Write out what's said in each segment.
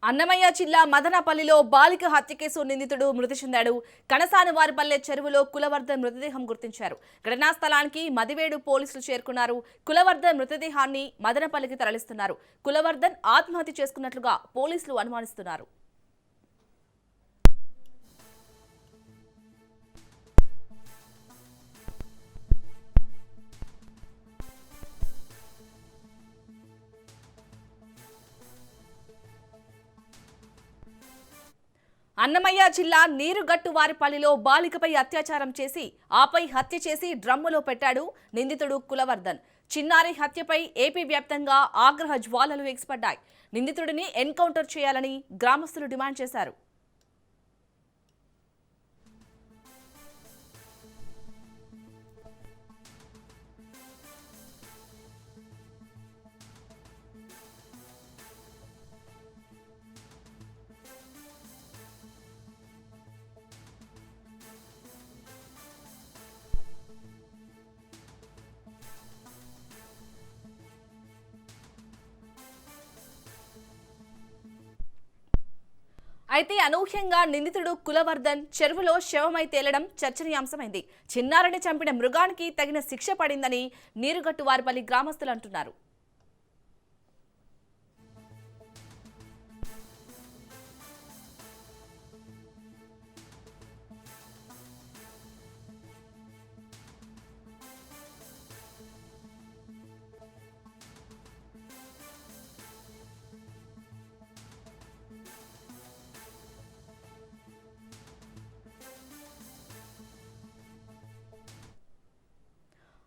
అన్నమయ్య జిల్లా మదనపల్లిలో బాలిక హత్య కేసు నిందితుడు మృతి చెందాడు. కనసానివారిపల్లె చెరువులో కులవర్ధన్ మృతదేహం గుర్తించారు. ఘటనా స్థలానికి మదివేడు పోలీసులు చేరుకున్నారు. కులవర్ధన్ మృతదేహాన్ని మదనపల్లికి తరలిస్తున్నారు. కులవర్ధన్ ఆత్మహత్య చేసుకున్నట్లుగా పోలీసులు అనుమానిస్తున్నారు. అన్నమయ్య జిల్లా నీరుగట్టువారిపల్లిలో బాలికపై అత్యాచారం చేసి ఆపై హత్య చేసి డ్రమ్ములో పెట్టాడు నిందితుడు కులవర్ధన్. చిన్నారి హత్యపై ఏపీ వ్యాప్తంగా ఆగ్రహ జ్వాలలు ఎగిసిపడ్డాయి. నిందితుడిని ఎన్కౌంటర్ చేయాలని గ్రామస్తులు డిమాండ్ చేశారు. అయితే అనూహ్యంగా నిందితుడు కులవర్ధన్ చెరువులో శవమై తేలడం చర్చనీయాంశమైంది. చిన్నారిని చంపిన మృగానికి తగిన శిక్ష పడిందని నీరుగట్టువారిపల్లి గ్రామస్తులు అంటున్నారు.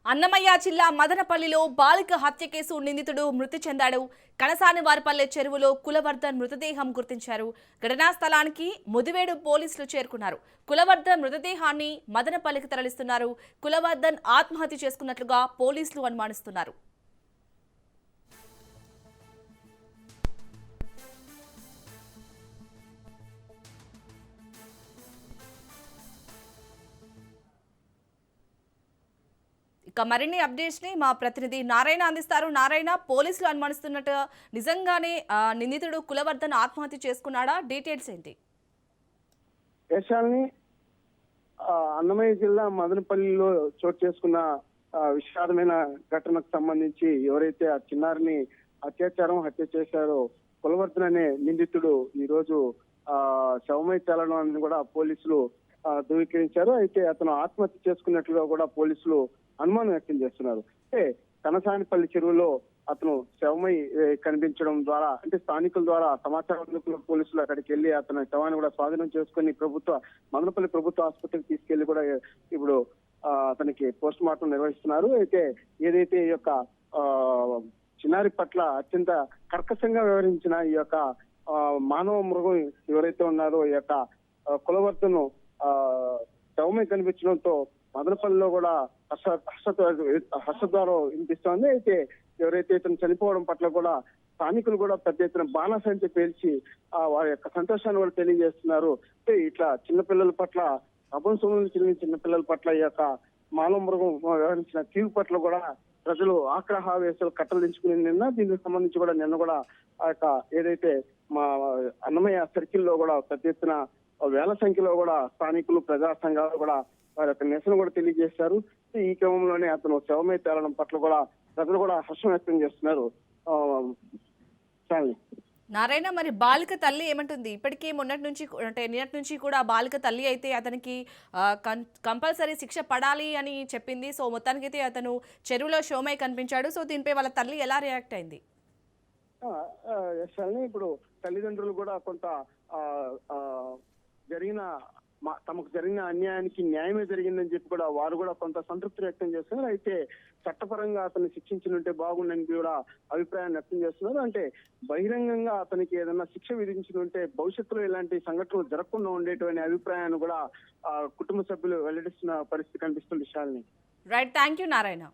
అన్నమయ్య జిల్లా మదనపల్లిలో బాలిక హత్య కేసు నిందితుడు మృతి చెందాడు. కనసానివారిపల్లె చెరువులో కులవర్ధన్ మృతదేహం గుర్తించారు. ఘటనా స్థలానికి ముదివేడు పోలీసులు చేరుకున్నారు. కులవర్ధన్ మృతదేహాన్ని మదనపల్లికి తరలిస్తున్నారు. కులవర్ధన్ ఆత్మహత్య చేసుకున్నట్లుగా పోలీసులు అనుమానిస్తున్నారు. ఇక మరిన్ని అప్డేట్స్ ని మా ప్రతినిధి నారాయణ అందిస్తారు. నారాయణ, పోలీసులు అనుమానిస్తున్నట్టు నిజంగానే నిందితుడు కులవర్ధన్ ఆత్మహత్య చేసుకున్నాడా? డీటెయిల్స్ ఏంటి? దేశాన్ని అన్నమయ్య జిల్లా మదనపల్లిలో చోటు చేసుకున్న విషాదమైన ఘటనకు సంబంధించి ఎవరైతే ఆ చిన్నారిని హత్య చేశారో కులవర్ధన్ అనే నిందితుడు ఈ రోజు శవమై తేలడం అని కూడా పోలీసులు ధృవీకరించారు. అయితే అతను ఆత్మహత్య చేసుకున్నట్లుగా కూడా పోలీసులు అనుమానం వ్యక్తం చేస్తున్నారు. అంటే కనసానిపల్లి చెరువులో అతను శవమై కనిపించడం ద్వారా అంటే స్థానికుల ద్వారా సమాచారం పోలీసులు అక్కడికి వెళ్లి అతని శవాన్ని కూడా స్వాధీనం చేసుకుని మదనపల్లి ప్రభుత్వ ఆసుపత్రికి తీసుకెళ్లి కూడా ఇప్పుడు అతనికి పోస్ట్ మార్టం నిర్వహిస్తున్నారు. అయితే ఏదైతే ఈ యొక్క చిన్నారి పట్ల అత్యంత కర్కశంగా వ్యవహరించిన ఈ యొక్క మానవ మృగం ఎవరైతే ఉన్నారో ఈ యొక్క కులవర్ధను శవమై కనిపించడంతో మదనపల్లిలో కూడా హర్షద్వారం వినిపిస్తోంది. అయితే ఎవరైతే ఇతను చనిపోవడం పట్ల కూడా స్థానికులు కూడా పెద్ద ఎత్తున బాణాసంచ పేల్చి వారి యొక్క సంతోషాన్ని కూడా తెలియజేస్తున్నారు. అంటే ఇట్లా చిన్నపిల్లల పట్ల అభంశంలో చెందిన చిన్నపిల్లల పట్ల ఈ యొక్క మానవ మృగం వ్యవహరించిన తీరు పట్ల కూడా ప్రజలు ఆగ్రహావేశాలు కట్టలించుకుని దీనికి సంబంధించి కూడా నిన్న కూడా ఆ యొక్క ఏదైతే మా అన్నమయ్య సర్కిల్లో కూడా పెద్ద ఎత్తున వేల సంఖ్యలో కూడా స్థానికులు ప్రజా సంఘాలు కూడా వారి యొక్క నిరసన కూడా తెలియజేశారు. ఈ క్రమంలోనే అతను శవమై తేలడం పట్ల కూడా ప్రజలు కూడా హర్షం వ్యక్తం చేస్తున్నారు. నారాయణ, మరి బాలిక తల్లి ఏమంటుంది? ఇప్పటికీ నిన్నటి నుంచి కూడా బాలిక తల్లి అయితే అతనికి కంపల్సరీ శిక్ష పడాలి అని చెప్పింది. సో మొత్తానికి అయితే అతను చెరువులో శవమై కనిపించాడు. సో దీనిపై వాళ్ళ తల్లి ఎలా రియాక్ట్ అయింది? ఇప్పుడు తల్లిదండ్రులు కూడా కొంత తమకు జరిగిన అన్యాయానికి న్యాయమే జరిగిందని చెప్పి కూడా వారు కూడా కొంత సంతృప్తి వ్యక్తం చేస్తున్నారు. అయితే చట్టపరంగా అతన్ని శిక్షించినుంటే బాగుండని కూడా అభిప్రాయాన్ని వ్యక్తం చేస్తున్నారు. అంటే బహిరంగంగా అతనికి ఏదైనా శిక్ష విధించినుంటే భవిష్యత్తులో ఇలాంటి సంఘటనలు జరగకుండా ఉండేటువంటి అభిప్రాయాన్ని కూడా కుటుంబ సభ్యులు వెల్లడిస్తున్న పరిస్థితి కనిపిస్తుంది. Right, thank you Narayana.